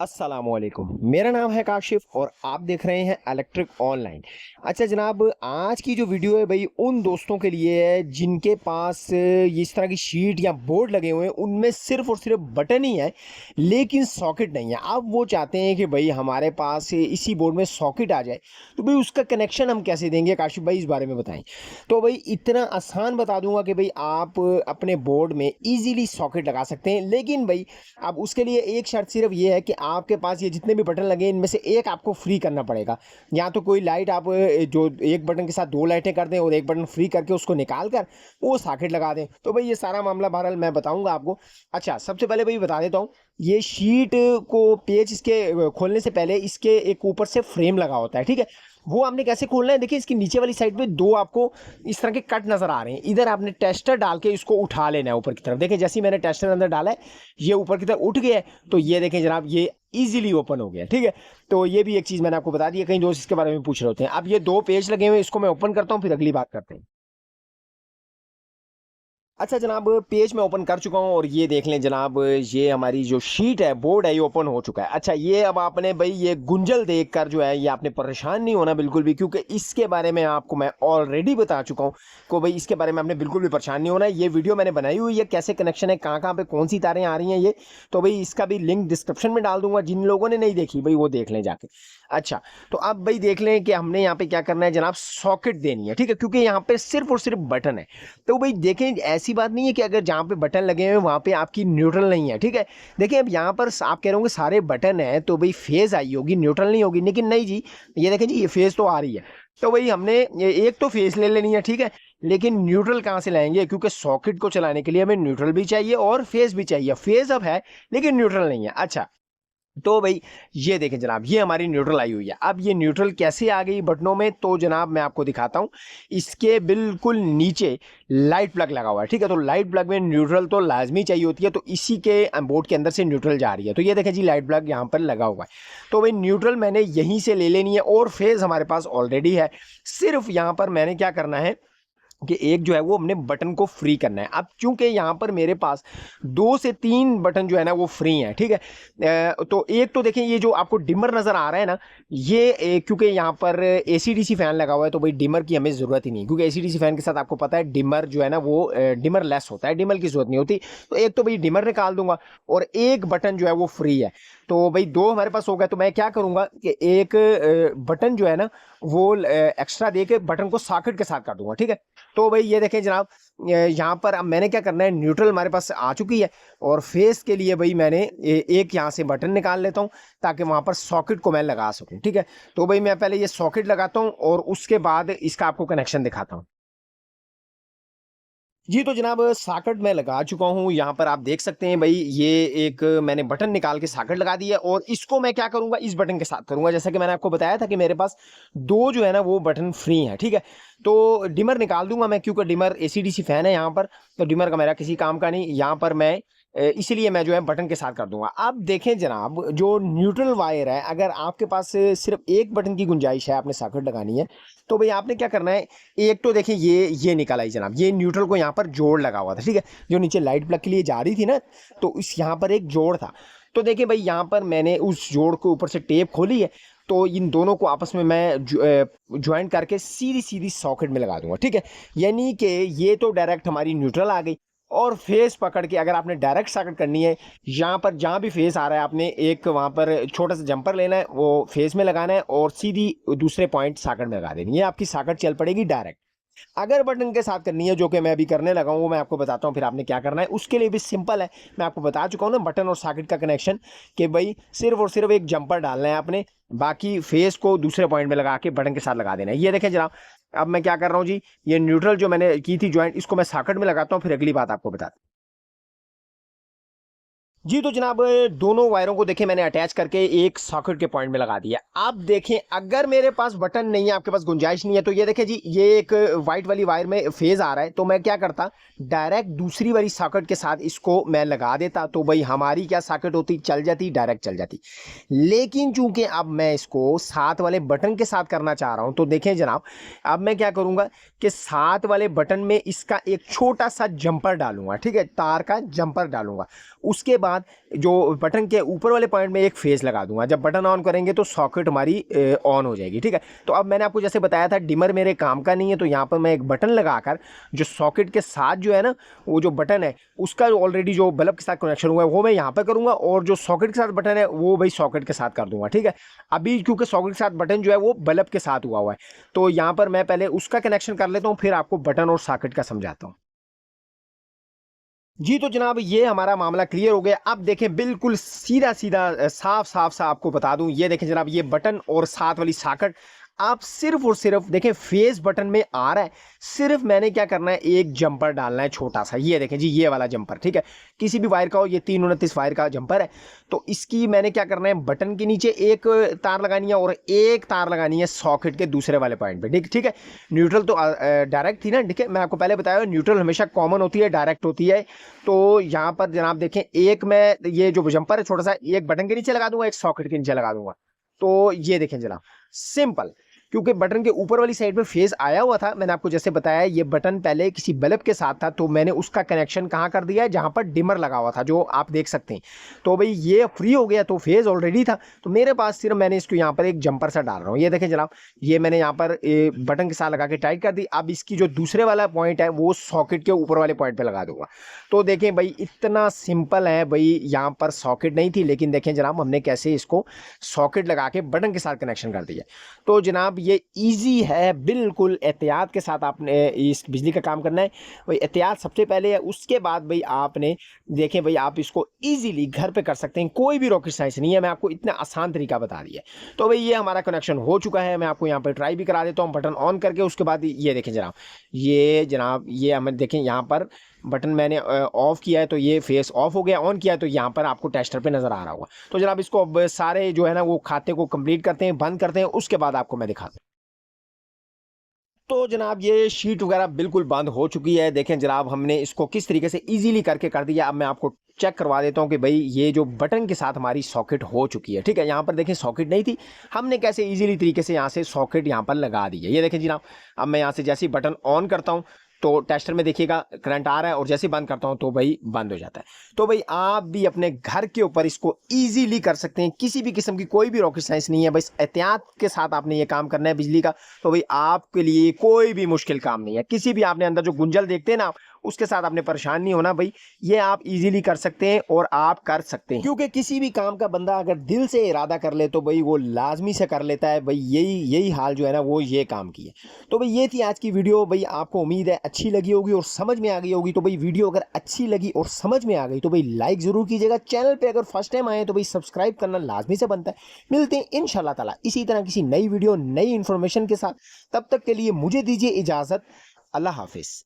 अस्सलामुअलैकुम। मेरा नाम है काशिफ और आप देख रहे हैं इलेक्ट्रिक ऑनलाइन। अच्छा जनाब, आज की जो वीडियो है भाई उन दोस्तों के लिए है जिनके पास इस तरह की शीट या बोर्ड लगे हुए हैं, उनमें सिर्फ और सिर्फ बटन ही है लेकिन सॉकेट नहीं है। अब वो चाहते हैं कि भाई हमारे पास इसी बोर्ड में सॉकेट आ जाए, तो भाई उसका कनेक्शन हम कैसे देंगे? काशिफ भाई इस बारे में बताएं। तो भाई इतना आसान बता दूंगा कि भाई आप अपने बोर्ड में ईजीली सॉकेट लगा सकते हैं, लेकिन भाई अब उसके लिए एक शर्त सिर्फ ये है कि आपके पास ये जितने भी बटन लगे इनमें से एक आपको फ्री करना पड़ेगा। या तो कोई लाइट आप जो एक बटन के साथ दो लाइटें कर दें और एक बटन फ्री करके उसको निकाल कर वो सॉकेट लगा दें। तो भाई ये सारा मामला बहरहाल मैं बताऊंगा आपको। अच्छा, सबसे पहले भाई बता देता हूँ, ये शीट को पेज इसके खोलने से पहले इसके एक ऊपर से फ्रेम लगा होता है, ठीक है। वो आपने कैसे खोलना है, देखिए इसकी नीचे वाली साइड पे दो आपको इस तरह के कट नजर आ रहे हैं। इधर आपने टेस्टर डाल के इसको उठा लेना है ऊपर की तरफ। देखिए जैसे ही मैंने टेस्टर अंदर डाला है ये ऊपर की तरफ उठ गया है, तो ये देखें जनाब ये इजीली ओपन हो गया, ठीक है। तो ये भी एक चीज मैंने आपको बता दी है, कई दोस्त इसके बारे में पूछ रहे होते हैं। अब ये दो पेज लगे हुए हैं, इसको मैं ओपन करता हूँ फिर अगली बात करते हैं। अच्छा जनाब, पेज में ओपन कर चुका हूं और ये देख लें जनाब, ये हमारी जो शीट है, बोर्ड है, ये ओपन हो चुका है। अच्छा, ये अब आपने भाई ये गुंजल देखकर जो है ये आपने परेशान नहीं होना बिल्कुल भी, क्योंकि इसके बारे में आपको मैं ऑलरेडी बता चुका हूं को भाई इसके बारे में आपने बिल्कुल भी परेशान नहीं होना है। ये वीडियो मैंने बनाई हुई है, कैसे कनेक्शन है, कहाँ कहाँ पे कौन सी तारें आ रही हैं ये, तो भाई इसका भी लिंक डिस्क्रिप्शन में डाल दूंगा। जिन लोगों ने नहीं देखी भाई वो देख लें जाके। अच्छा, तो अब भाई देख लें कि हमने यहाँ पे क्या करना है जनाब, सॉकेट देनी है, ठीक है, क्योंकि यहाँ पे सिर्फ और सिर्फ बटन है। तो भाई देखें, ऐसी बात नहीं है कि अगर जहाँ पे बटन लगे हुए हैं वहाँ पे आपकी न्यूट्रल नहीं है, ठीक है। देखिए अब यहाँ पर आप कह रहे होंगे सारे बटन है तो भाई फेज आई होगी, न्यूट्रल नहीं होगी, लेकिन नहीं जी। ये देखें जी, ये फेज तो आ रही है। तो भाई हमने ये एक तो फेज ले लेनी है, ठीक है, लेकिन न्यूट्रल कहाँ से लाएंगे? क्योंकि सॉकेट को चलाने के लिए हमें न्यूट्रल भी चाहिए और फेज भी चाहिए। फेज अब है लेकिन न्यूट्रल नहीं है। अच्छा, तो भाई ये देखें जनाब, ये हमारी न्यूट्रल आई हुई है। अब ये न्यूट्रल कैसे आ गई बटनों में, तो जनाब मैं आपको दिखाता हूं। इसके बिल्कुल नीचे लाइट प्लग लगा हुआ है, ठीक है। तो लाइट प्लग में न्यूट्रल तो लाजमी चाहिए होती है, तो इसी के बोर्ड के अंदर से न्यूट्रल जा रही है। तो ये देखें जी, लाइट प्लग यहाँ पर लगा हुआ है। तो भाई न्यूट्रल मैंने यहीं से ले लेनी है और फेज हमारे पास ऑलरेडी है। सिर्फ यहाँ पर मैंने क्या करना है कि एक जो है वो हमने बटन को फ्री करना है। अब चूंकि यहाँ पर मेरे पास 2 से 3 बटन जो है ना वो फ्री हैं, ठीक है। तो एक तो देखें, ये जो आपको डिमर नजर आ रहा है ना, ये क्योंकि यहाँ पर एसी डीसी फैन लगा हुआ है तो भाई डिमर की हमें जरूरत ही नहीं, क्योंकि एसी डीसी फैन के साथ आपको पता है डिमर जो है ना वो डिमर लेस होता है, डिमर की जरूरत नहीं होती। तो एक तो भाई डिमर निकाल दूंगा और एक बटन जो है वो फ्री है। तो भाई दो हमारे पास हो गए। तो मैं क्या करूंगा कि एक बटन जो है ना वो एक्स्ट्रा दे के बटन को सॉकेट के साथ कर दूंगा, ठीक है। तो भाई ये देखें जनाब, यहाँ पर अब मैंने क्या करना है, न्यूट्रल हमारे पास आ चुकी है और फेस के लिए भाई मैंने एक यहाँ से बटन निकाल लेता हूँ ताकि वहां पर सॉकेट को मैं लगा सकूं, ठीक है। तो भाई मैं पहले ये सॉकेट लगाता हूँ और उसके बाद इसका आपको कनेक्शन दिखाता हूँ। जी तो जनाब, सॉकेट मैं लगा चुका हूँ। यहाँ पर आप देख सकते हैं भाई, ये एक मैंने बटन निकाल के सॉकेट लगा दिया और इसको मैं क्या करूंगा, इस बटन के साथ करूंगा। जैसा कि मैंने आपको बताया था कि मेरे पास दो जो है ना वो बटन फ्री हैं, ठीक है। तो डिमर निकाल दूंगा मैं, क्योंकि डिमर एसीडीसी फैन है यहाँ पर, तो डिमर का मेरा किसी काम का नहीं यहाँ पर। मैं इसीलिए मैं जो है बटन के साथ कर दूंगा। अब देखें जनाब, जो न्यूट्रल वायर है, अगर आपके पास सिर्फ एक बटन की गुंजाइश है, आपने सॉकेट लगानी है, तो भाई आपने क्या करना है, एक तो देखिए ये निकल आई जनाब, ये न्यूट्रल को यहाँ पर जोड़ लगा हुआ था, ठीक है। जो नीचे लाइट प्लग के लिए जा रही थी ना, तो इस यहाँ पर एक जोड़ था। तो देखिए भाई यहाँ पर मैंने उस जोड़ को ऊपर से टेप खोली है, तो इन दोनों को आपस में मैं ज्वाइन करके सीधी सीधी सॉकेट में लगा दूंगा, ठीक है। यानी कि ये तो डायरेक्ट हमारी न्यूट्रल आ गई और फेस पकड़ के अगर आपने डायरेक्ट सॉकेट करनी है, यहाँ पर जहाँ भी फेस आ रहा है आपने एक वहाँ पर छोटा सा जंपर लेना है, वो फेस में लगाना है और सीधी दूसरे पॉइंट सॉकेट में लगा देनी है, आपकी सॉकेट चल पड़ेगी डायरेक्ट। अगर बटन के साथ करनी है, जो कि मैं अभी करने लगा हूं, वो मैं आपको बताता हूं फिर आपने क्या करना है। उसके लिए भी सिंपल है, मैं आपको बता चुका हूं ना बटन और सॉकेट का कनेक्शन, कि भाई सिर्फ और सिर्फ एक जंपर डालना है आपने, बाकी फेस को दूसरे पॉइंट में लगा के बटन के साथ लगा देना है। ये देखें जनाब, अब मैं क्या कर रहा हूँ जी, ये न्यूट्रल जो मैंने की थी ज्वाइंट, इसको मैं सॉकेट में लगाता हूँ, फिर अगली बात आपको बताता हूं। जी तो जनाब, दोनों वायरों को देखें मैंने अटैच करके एक सॉकेट के पॉइंट में लगा दिया। अब देखें, अगर मेरे पास बटन नहीं है, आपके पास गुंजाइश नहीं है, तो ये देखें जी, ये एक व्हाइट वाली वायर में फेज आ रहा है, तो मैं क्या करता, डायरेक्ट दूसरी वाली सॉकेट के साथ इसको मैं लगा देता, तो भाई हमारी क्या सॉकेट होती, चल जाती, डायरेक्ट चल जाती। लेकिन चूंकि अब मैं इसको साथ वाले बटन के साथ करना चाह रहा हूं, तो देखें जनाब, अब मैं क्या करूंगा कि साथ वाले बटन में इसका एक छोटा सा जंपर डालूंगा, ठीक है, तार का जंपर डालूंगा। उसके बाद बाद जो बटन के ऊपर वाले पॉइंट में एक फेस लगा दूंगा। जब बटन ऑन करेंगे तो सॉकेट हमारी ऑन हो जाएगी, ठीक है। तो अब मैंने आपको जैसे बताया था डिमर मेरे काम का नहीं है, तो यहाँ पर मैं एक बटन लगाकर जो सॉकेट के साथ जो है ना वो जो बटन है उसका ऑलरेडी जो बल्ब के साथ कनेक्शन हुआ है वो मैं यहाँ पर करूँगा, और जो सॉकेट के साथ बटन है वो भाई सॉकेट के साथ कर दूंगा, ठीक है। अभी क्योंकि सॉकेट के साथ बटन जो है वो बल्ब के साथ हुआ है, तो यहाँ पर मैं पहले उसका कनेक्शन कर लेता हूँ, फिर आपको बटन और सॉकेट का समझाता हूँ। जी तो जनाब ये हमारा मामला क्लियर हो गया। अब देखें बिल्कुल सीधा सीधा साफ साफ सा आपको बता दूं, ये देखें जनाब ये बटन और साथ वाली सॉकेट आप सिर्फ और सिर्फ देखें फेस बटन में आ रहा है। सिर्फ मैंने क्या करना है, एक जंपर डालना है छोटा सा, ये देखें जी ये वाला जंपर, ठीक है। किसी भी वायर का हो, ये 329 वायर का जंपर है। तो इसकी मैंने क्या करना है, बटन के नीचे एक तार लगानी है और एक तार लगानी है सॉकेट के दूसरे वाले पॉइंट पे, ठीक है। न्यूट्रल तो डायरेक्ट थी ना, ठीक है। मैं आपको पहले बताया न्यूट्रल हमेशा कॉमन होती है, डायरेक्ट होती है। तो यहाँ पर जनाब देखें एक मैं ये जो जंपर है छोटा सा, एक बटन के नीचे लगा दूंगा, एक सॉकेट के नीचे लगा दूंगा। तो ये देखें जनाब सिंपल, क्योंकि बटन के ऊपर वाली साइड पे फेस आया हुआ था, मैंने आपको जैसे बताया ये बटन पहले किसी बल्ब के साथ था, तो मैंने उसका कनेक्शन कहाँ कर दिया है, जहां पर डिमर लगा हुआ था जो आप देख सकते हैं। तो भाई ये फ्री हो गया, तो फेस ऑलरेडी था, तो मेरे पास सिर्फ मैंने इसको यहाँ पर एक जंपर सा डाल रहा हूँ। ये देखें जनाब ये मैंने यहाँ पर बटन के साथ लगा के टाइट कर दी। अब इसकी जो दूसरे वाला पॉइंट है वो सॉकेट के ऊपर वाले पॉइंट पे लगा दूंगा। तो देखें भाई इतना सिंपल है भाई, यहाँ पर सॉकेट नहीं थी, लेकिन देखें जनाब हमने कैसे इसको सॉकेट लगा के बटन के साथ कनेक्शन कर दिया। तो जनाब ये ईजी है, बिल्कुल एहतियात के साथ आपने इस बिजली का काम करना है। भाई एहतियात सबसे पहले है, उसके बाद भाई आपने देखें भाई आप इसको इजीली घर पे कर सकते हैं, कोई भी रॉकेट साइंस नहीं है, मैं आपको इतना आसान तरीका बता दिया। तो भाई ये हमारा कनेक्शन हो चुका है, मैं आपको यहाँ पे ट्राई भी करा देता हूँ बटन ऑन करके। उसके बाद ये देखें जनाब ये हमें देखें यहाँ पर बटन मैंने ऑफ किया है, तो ये फेस ऑफ हो गया। ऑन किया है तो यहाँ पर आपको टेस्टर पे नजर आ रहा होगा। तो जनाब इसको अब सारे जो है ना वो खाते को कंप्लीट करते हैं, बंद करते हैं, उसके बाद आपको मैं दिखाता हूँ। तो जनाब ये शीट वगैरह बिल्कुल बंद हो चुकी है। देखें जनाब हमने इसको किस तरीके से इजीली करके कर दिया। अब मैं आपको चेक करवा देता हूं कि भाई ये जो बटन के साथ हमारी सॉकेट हो चुकी है, ठीक है। यहाँ पर देखें सॉकेट नहीं थी, हमने कैसे इजीली तरीके से यहाँ से सॉकेट यहाँ पर लगा दी है। ये देखें जनाब अब मैं यहाँ से जैसे ही बटन ऑन करता हूँ तो टेस्टर में देखिएगा करंट आ रहा है, और जैसे ही बंद करता हूं तो भाई बंद हो जाता है। तो भाई आप भी अपने घर के ऊपर इसको इजीली कर सकते हैं, किसी भी किस्म की कोई भी रॉकेट साइंस नहीं है, बस एहतियात के साथ आपने ये काम करना है बिजली का। तो भाई आपके लिए कोई भी मुश्किल काम नहीं है। किसी भी आपने अंदर जो गुंजल देखते हैं ना उसके साथ आपने परेशान नहीं होना भाई, ये आप इजीली कर सकते हैं और आप कर सकते हैं, क्योंकि किसी भी काम का बंदा अगर दिल से इरादा कर ले तो भाई वो लाजमी से कर लेता है। भाई यही हाल जो है ना वो ये काम की है। तो भाई ये थी आज की वीडियो। भाई आपको उम्मीद है अच्छी लगी होगी और समझ में आ गई होगी। तो भाई वीडियो अगर अच्छी लगी और समझ में आ गई तो भाई लाइक जरूर कीजिएगा। चैनल पे अगर फर्स्ट टाइम आए तो भाई सब्सक्राइब करना लाजमी से बनता है। मिलते हैं इंशाल्लाह ताला इसी तरह किसी नई वीडियो नई इंफॉर्मेशन के साथ। तब तक के लिए मुझे दीजिए इजाजत। अल्लाह हाफिज।